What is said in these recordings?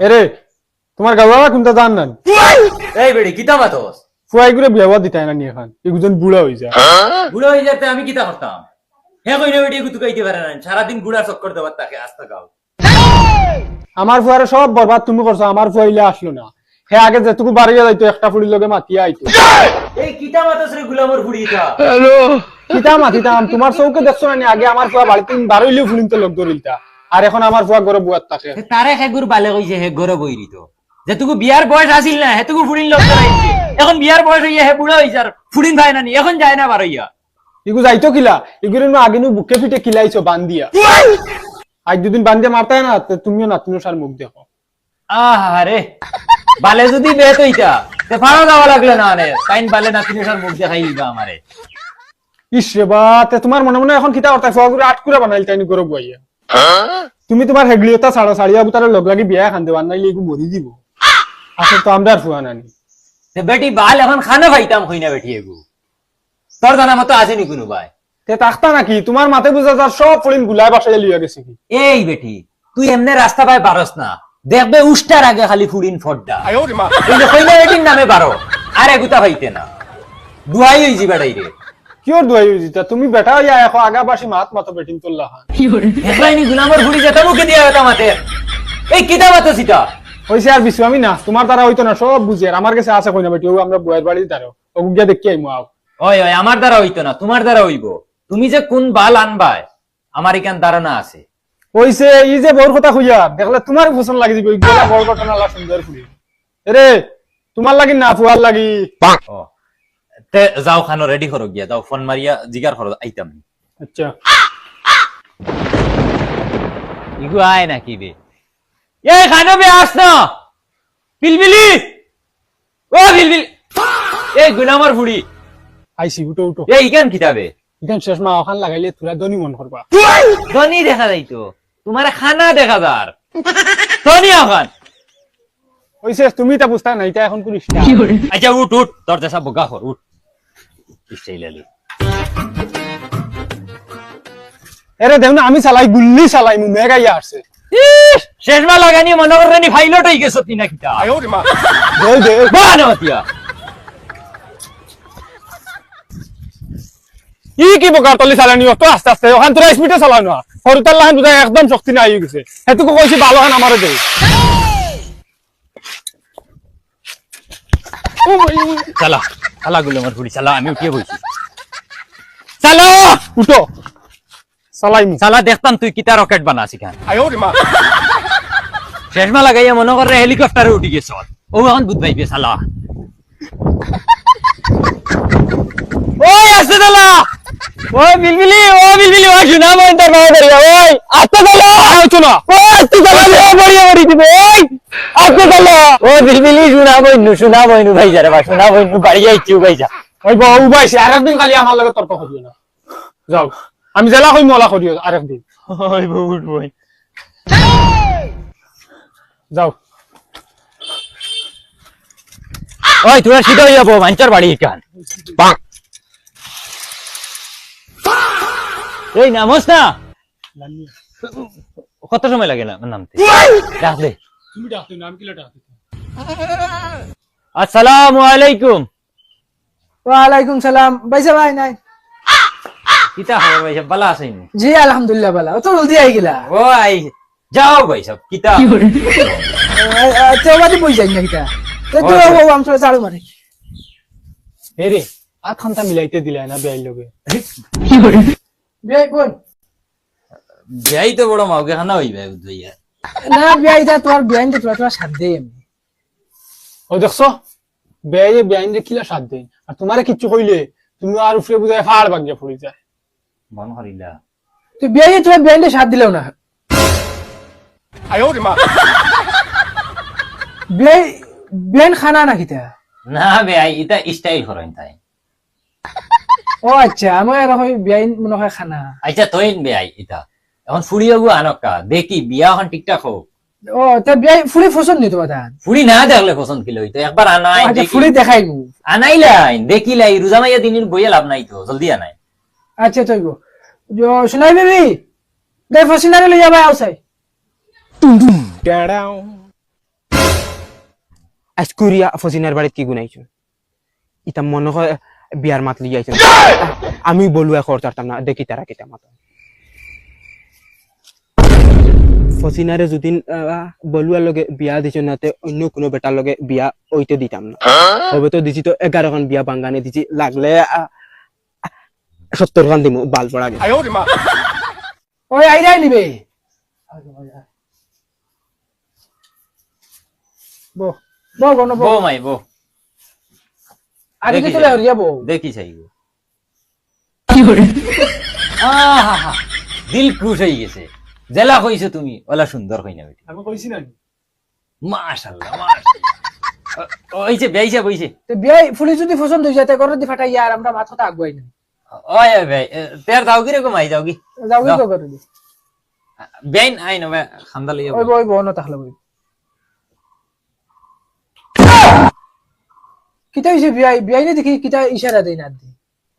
এরে তোমার গাওয়া কোনটা জান না এই বেড়ি কিতা বাতস ফুয়াই করে বিয়া দিতাই না নি এখন এগুজন বুড়া হই যায় বুড়ো হয়ে যেতে আমি কিতা করতাম হে কই না বেটি গুতু গাইতে পারে না সারাদিন গুড়া চক্কর দেবার তাকে আস্তা গাও আমার ফুয়ারে সব বরবাদ তুমি করছো আমার ফুয়াইলে আসলো না হে আগে যেটুকু বাড়িয়ে যাইতো একটা ফুড়ির লগে মাতিয়া আইতো এই কিতা বাতস রে গুলামর বুড়িটা কিতা মাতিতাম তোমার চৌকে দেখছো না নি আগে আমার ফুয়া বাড়িতে বারইলেও ফুলিনতে লোক ধরিলতা আর এখন আমার ফুয়া ঘরে বুয়াত থাকে তারে হেগুর বালে কইছে হে গরে বইরিত যেটুকু বিয়ার বয়স আছিল না হেতুকু ফুড়িন লোক ধরাইছে এখন বিয়ার বয়স হইয়া হে বুড়া হইছে আর ফুড়িন ভাই না নি এখন যায় না বারইয়া ইগু যাইতো কিলা ইগুর আগে নু বুকে পিঠে কিলাইছো বান্দিয়া আজ দুদিন বান্দিয়া মারতাই না তুমিও নাতনুর সার মুখ দেখো আহারে বালে যদি বেত হইতা তে ফাড়া যাওয়া লাগলো না রে তাইন বালে নাতিনের সার মুখ দেখাই দিবা আমারে ইস রে বা তে তোমার মনে মনে এখন কিতা করতা ফুয়া করে আটকুরা বানাইল তাইনি গরব বুয়াইয়া তুমি তোমার হেগলিওতা ছাড়া ছাড়িয়া বুতারে লগ লাগি বিয়া খান দেবা নাইলে ইগু মরি দিব আসলে তো আমরা আর ফুয়া নানি তে বেটি বাল এখন খানা খাইতাম হই না বেটি এগু তোর জানা মতো আছে নি কোনো ভাই তে তাকতা নাকি তোমার মাথায় বুঝা যার সব ফলিন গুলাই বাসায় লিয়া গেছে কি এই বেটি তুই এমনে রাস্তা পায় পারস না দেখবে উষ্টার আগে খালি ফুড়িন ফড্ডা এই যে কইনা বেটির নামে বারো আর এগুতা হইতে না দুহাই হইছি বেটাই রে কিওর দুয়াই জিতা তুমি বেটা হইয়া এখন আগা বাসি মাত মতো বেটিন তোল্লা হান দেখলাইনি গুলামর ফুড়ি যেটা মুখে দিয়া বেটা মাতে এই কিতা মাতো সিটা হইছে আর বিশু আমি না তোমার দ্বারা হইতো না সব বুঝি আর আমার কাছে আছে কইনা বেটি ও আমরা বুয়ের বাড়ি দাঁড়ো ও গিয়া দেখি আইমু আও ওই ওই আমার দ্বারা হইতো না তোমার দ্বারা হইব তুমি যে কোন বাল আনবাই আমার এখান ধারণা আছে হইছে এই যে বড় কথা কইয়া দেখলে তোমার পছন্দ লাগি দিবে গলা বড় ঘটনা লা সুন্দর ফুড়ি রে তোমার লাগি না ফুয়ার লাগি ও তে যাও খানো রেডি করো গিয়া যাও ফোন মারিয়া জিগার করো আইতাম আচ্ছা ইগু আয় নাকি বে এই খানো বে আস না বিলবিলি ও বিলবিল এই গুলামর ফুড়ি আইসি উঠো উঠো এই ইখান কিতাবে ইখান শেষ মা ওখান লাগাইলে তুরা দনি মন করবা ধনী দেখা যাইতো তোমার খানা দেখা যার ধনী এখন হইছে তুমি তা বুঝতা না এটা এখন করিস না আচ্ছা উঠ উঠ তোর দেশা বোকা কর উঠ ইস্টাইলালি এরে দেখ না আমি চালাই গুল্লি চালাই মু মেগাইয়া আসছে শেষমা লাগানি মনে করেনি ফাইলট হয়ে গেছো তিনা কিতা দে দে বানতিয়া ই কি বকার তলি চালানি তো আস্তে আস্তে ওখান তোরা স্পিডে চালানো হরতাল লাহান বুঝা একদম শক্তি নাই হয়ে গেছে হেতুকো কইছি ভালো হান আমারে দে ও ভাই চালা চালা গুলো আমার ফুড়ি চালা আমি উঠিয়ে বইছি চালা উঠো চালাইমু চালা দেখতাম তুই কিতা রকেট বানাসি খান শেষমা লাগাইয়া মনে করে হেলিকপ্টারে উঠি গেছ ও এখন বুধ পাইবে চালা ওই আসতে চালা ওই বিলবিলি ওই শোনা বই তার বাবা করিয়া ওই আসতে চালা আছো না ও আসতে চালা বড়িয়া বড়ি দিবে ওই আসতে চালা ও বিলবিলি শোনা বই নু ভাই যারে বা শোনা বই নু বাড়ি যাইছি ভাই যা ওই বউ বাইছে আরেকদিন খালি আমার লগে তর্ক করিও না যাও আমি জেলা কই মলা করিও আরেকদিন ওই বহুত বই যাও ওই তোরা সিধা হয়ে যাবো মাঞ্চার বাড়ি কান এই নামস না কত সময় লাগে না নামতে ডাক দে তুমি ডাকতে নাম কি ডাকতে আসসালামু আলাইকুম ওয়ালাইকুম সালাম ভাইসা ভাই নাই কিতা খবর ভাই সব ভালো আছেন জি আলহামদুলিল্লাহ ভালো তো জলদি আই গেলা ও আই যাও ভাই সব কিতা চৌবাদি বই যাই না কিটা তো ও আমসলে চালু মারে এরে আর খান্তা মিলাইতে দিলে না বেআই লগে বিয়াই কোন যাই তো বড় মাউকে খানা হইবে বুঝইয়া না বিয়াই দা তোর বিয়াইন তো তোর সাথ দেই আমি ও দেখছো বেআইন যে কিলা সাথ দেই আর তোমারে কিচ্ছু কইলে তুমি আর উপরে বুঝায় ফাড় ভাঙিয়া পড়ি যায় মন করিলা তুই বিয়াই তোর বিয়াইন সাথ দিলেও না বিয়াই বিয়াইন খানা না কিটা না ভাই এটা স্টাইল করেন তাই ও আচ্ছা আমার এরকম বিয়াইন মনে হয় খানা আচ্ছা তৈন ভাই এটা এখন ফুড়িও গো আনকা দেখি বিয়া এখন ঠিকঠাক হোক ও তা বিয়াই ফুলি পছন্দ নিতো বাদান ফুড়ি না দেখলে পছন্দ কি লইতো একবার আনাই আচ্ছা দেখি ফুলি দেখাই মু আনাইলাই দেখিলাই রোজামাইয়া দিনের বইয়া লাভ নাই তো জলদি আনাই আচ্ছা তৈব শোনাই বেবি দে ফসিনারে লইয়া ভাই আউসাই আজকুরিয়া ফজিনার বাড়িত কি গুনাইছো ইতা মনে হয় বিয়ার মাত লিয়ে আইছেন আমি বলুয়া খরচারতাম না দেখি তারা কেটা মাত ফজিনারে যদিন বলুয়ার লগে বিয়া দিছ নাতে অন্য কোনো বেটার লগে বিয়া ওইতে দিতাম না হবে তো দিছি তো 11 খান বিয়া বাঙ্গানে দিছি লাগলে 70 খান দিমু বাল পড়া গেছে ওই আইরাই নিবে বো বো গণ বো বো মাই বো আগে দেখি চলে যাই। হরিয়া বো দেখি চাইবো আহা দিল খুশ হয়ে গেছে জেলা কইছো তুমি ওলা সুন্দর কইনা বেটি আমি কইছি না মাশাআল্লাহ মাশাআল্লাহ ওই যে বেইছে বইছে তো বিয়াই ফুলি যদি পছন্দ হই যায় তে করে দি ফাটাই আর আমরা মাথাটা আগুয়াই না ওই ভাই তের দাও কি রে কমাই যাও কি যাও কি যাও। করে দি বেইন আইনো ভাই খান্দা লইয়া ওই বো না তাহলে বই কিতা হইছে বিয়াই নে দেখি কিতা ইশারা দেই না দি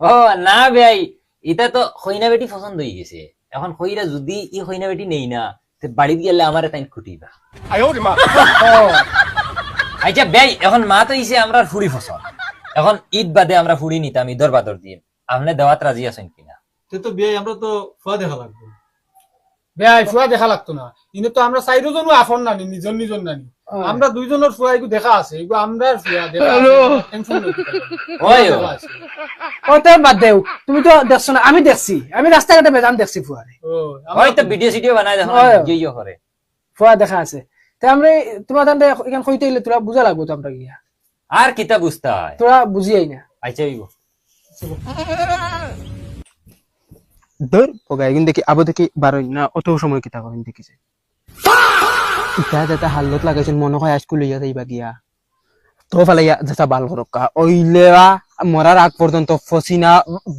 ও না ভাই এটা তো খইনা বেটি পছন্দ হয়ে গেছে এখন খইরা যদি ই খইনা বেটি নেই না তে বাড়িত গেলে আমারে তাই খুঁটিবা আচ্ছা ভাই এখন মা তো ইসে আমরা ফুড়ি ফসল এখন ঈদ বাদে আমরা ফুড়ি নিতাম ঈদর বাদর দিয়ে আপনি দেওয়াত রাজি আছেন কিনা তো বিয়ে আমরা তো ফুয়া দেখা লাগবে বেয়াই ফুয়া দেখা লাগতো না কিন্তু তো আমরা চাইরোজনও আফন নানি নিজন নানি আমরা দুইজনের ফুয়া এগু দেখা আছে এগু আমরার ফুয়া দেখা টেনশন নই ওই ও। ও তে বাদ দেও তুমি তো দেখছ না আমি দেখছি আমি রাস্তাঘাটে বেজান দেখছি ফুয়ারে ওই তো ভিডিও সিডিও বানাই দেখো ওই। গিয়ে করে ফুয়া দেখা আছে তে আমরা তোমার তান্ডে এখান কইতে হইলে তোরা বুঝা লাগবো তো আমরা গিয়া আর কিতা বুঝতে হয় তোরা বুঝিয়াই না আচ্ছা হইব দর পগাই কিন্তু দেখি আবো দেখি বারোই না অত সময় কিতা করেন দেখিছে ইটা যাতে হালত লাগাইছেন মনে হয় আজকু লইয়া যাইবা গিয়া তো ফালাইয়া যাতা বাল করকা ওইলেবা মরার আগ পর্যন্ত ফসিনা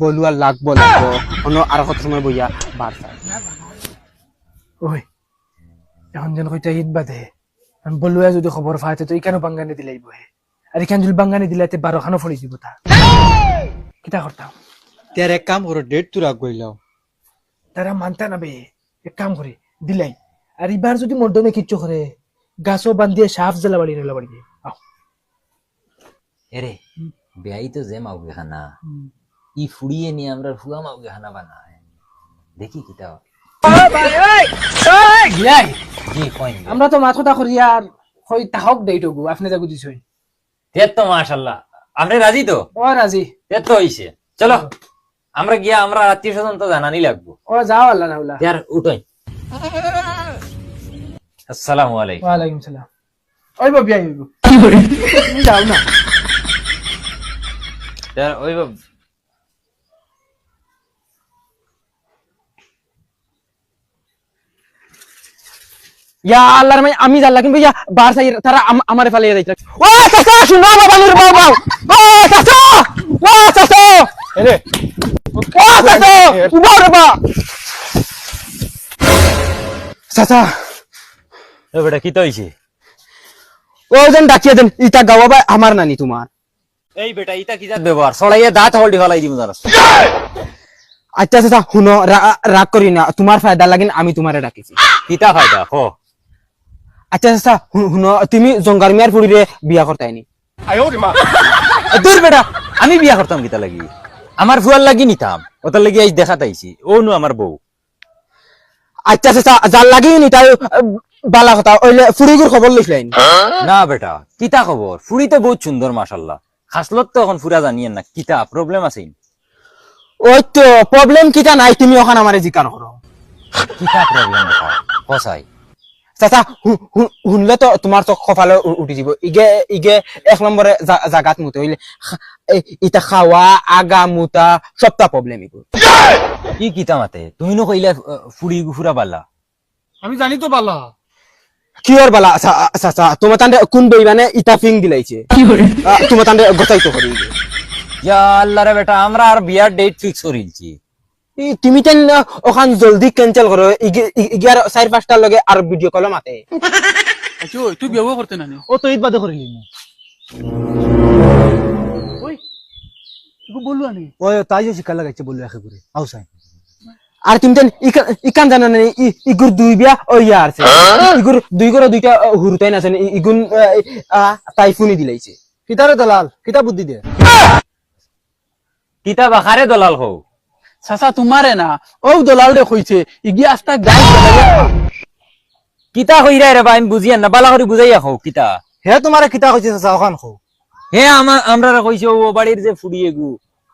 বলুয়া লাগবো অন্য আর কত সময় বইয়া বার চাই ওই এখন যেন কইতে ঈদ বাদে আমি বলুয়া যদি খবর পাইতে তো ইকানো বাঙ্গানি দিলাই বহে আর ইখান যদি বাঙ্গানি দিলাইতে 12 খানো ফড়ি দিব তা কিতা করতাম তার এক কাম করো ডেট তো রাখ গইলাও তারা মানতা না বে এক কাম করে দিলাই আর এবার যদি মর্দমে কিচ্ছু করে গাছও বান্ধিয়ে সাফ জ্বালা বাড়ি নিলা বাড়ি আও এরে বেয়াই তো যে মাউগে খানা ই ফুড়িয়ে নিয়ে আমরা ফুয়া মাউগে খানা বানায় দেখি কিতা হয়। গিয়াই জি কইন আমরা তো মাথা করিয়া আর কই তাহক দেইটগু আপনি যাগু দিছই তের তো মাশাআল্লাহ আমরা রাজি তো ও রাজি তের তো হইছে চলো আমরা গিয়া আমরা আত্মীয় স্বজন তো জানানি লাগবো ও যাও আল্লাহ না হলা यार উঠোই আসসালামু আলাইকুম ওয়া আলাইকুম সালাম ওই বাবি আইব তুমি যাও না यार ওই ইয়া আল্লাহর মাই আমি জানলা কিন্তু ইয়া বার চাই তারা আমারে ফালিয়ে যাইছে ও চাচা শুনো বাবা নুর বাবা ও চাচা ও চাচা এরে ও চাচা উবা রে বা চাচা এ বেটা কি তো হইছে ও যেন ডাকিয়ে দেন ইটা গাওয়া আমার নানি তোমার এই বেটা ইটা কি জাত ব্যবহার ছড়াইয়া দাঁত হলডি ফলাই দিমু জানাস আচ্ছা চাচা শুনো রাগ করি না তোমার ফায়দা লাগিন আমি তোমারে ডাকিছি কিতা ফায়দা কো আচ্ছা চাচা শুনো তুমি জঙ্গার মিয়ার ফুড়িরে বিয়া করতাইনি দূর বেটা আমি বিয়া করতাম কিতা লাগি আমার ফুয়ার লাগি নিতাম ওটার লাগি আজ দেখাত আইছি ও নু আমার বউ আচ্ছা চাচা যার লাগিয়ে নি তাই বালা কথা ওইলে ফুড়িগুর খবর লইছিলেন না বেটা কিতা খবর ফুড়ি তো বহুত সুন্দর মাশাআল্লাহ খাসলত তো এখন ফুরা জানিয়েন না কিতা প্রবলেম আছে ওই তো প্রবলেম কিটা নাই তুমি ওখানে আমারে জিকার করো কিতা প্রবলেম বেটা কসাই চাচা শুনলে তো তোমার তো কপালে উঠি যাব ইগে ইগে 1 নম্বরে জাগাত মতে হইলে ইটা খাওয়া আগা মুতা সবটা প্রবলেম ইগো কি কিতা মাতে তুমি নো কইলা ফুড়ি ফুরা বালা আমি জানি তো বালা কিয়র বালা চাচা তোমার তান্ডে কোন বইবানে ইটা ফিং দিলাইছে তোমার তান্ডে গতাইতো করি ইয়া আল্লাহ রে বেটা আমরা আর বিয়ার ডেট ফিক্স করিলছি তুমি তেন ওখান জলদি ক্যান্সেল করো ইগার 4-5টার লগে আর ভিডিও কল মাতে তুই বিয়ে করতে না ও তো ঈদ বাদে করিলি ওই বললো আনি ওই তাইও শিক্ষা লাগাইছে বললো একে করে আও সাই আর তুমি তো ইকান জানো না ইগুর দুই বিয়া ও ইয়া আছে ইগুর দুই করে দুইটা হুরুতাই আছে ইগুন তাই ফুনি দিলাইছে কিতারে দলাল কিতা বুদ্ধি দে কিতা বাখারে দলাল হও চাচা তোমারে না ও দলাল রে কইছে ইগি আস্তা গাই কিতা হইরা রে বা আমি বুঝিয়া না বালা করে বুঝাইয়া হও কিতা হে তোমারে কিতা কইছে চাচা ওখান খো হে আমরা কইছে ও বাড়ির যে ফুড়িয়ে গু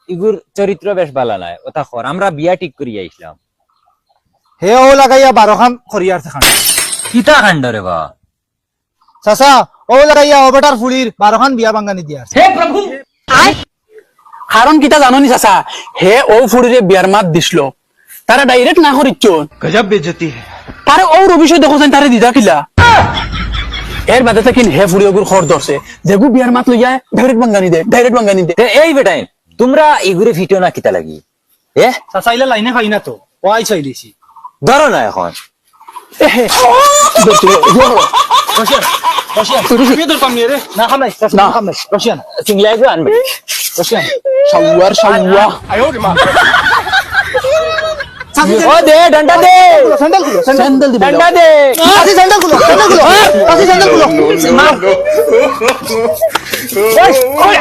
ইগুর চরিত্র বেশ ভালো নাই ওটা খর আমরা বিয়া ঠিক করি আইছিলাম হে ও লাগাইয়া 12 খান খরিয়ার খান কিতা কাণ্ড রে বা চাচা ও লাগাইয়া ও বেটার ফুলির 12 খান বিয়া বাঙ্গানি দিয়ার হে প্রভু কারণ কিতা জানো নি চাচা হে ও ফুড়িরে বিয়ার মাত দিছিল তারা ডাইরেক্ট না করিচ্ছ গজব বেজতি তারে ও অভিষয় দেখো তারে দিদা কিলা এর বাদে থেকে হে ফুড়ি ওগুর খর ধরছে যেগু বিয়ার মাত লইয়া ডাইরেক্ট বাঙ্গানি দে তে এই বেটাই তোমরা ইগুরে ফিটো না কিতা লাগি এ চাচা ইলা লাইনে খাই না তো ও আই চাইলিছি ধরো না এখন না খামাই না খামাই রশিয়ান সিংলাই গো আনবে রশিয়ান শাওয়ার শাওয়া ও দে ডন্ডা দে স্যান্ডেল খুলো স্যান্ডেল দিবে ডন্ডা দে আসি স্যান্ডেল খুলো আসি স্যান্ডেল খুলো ওই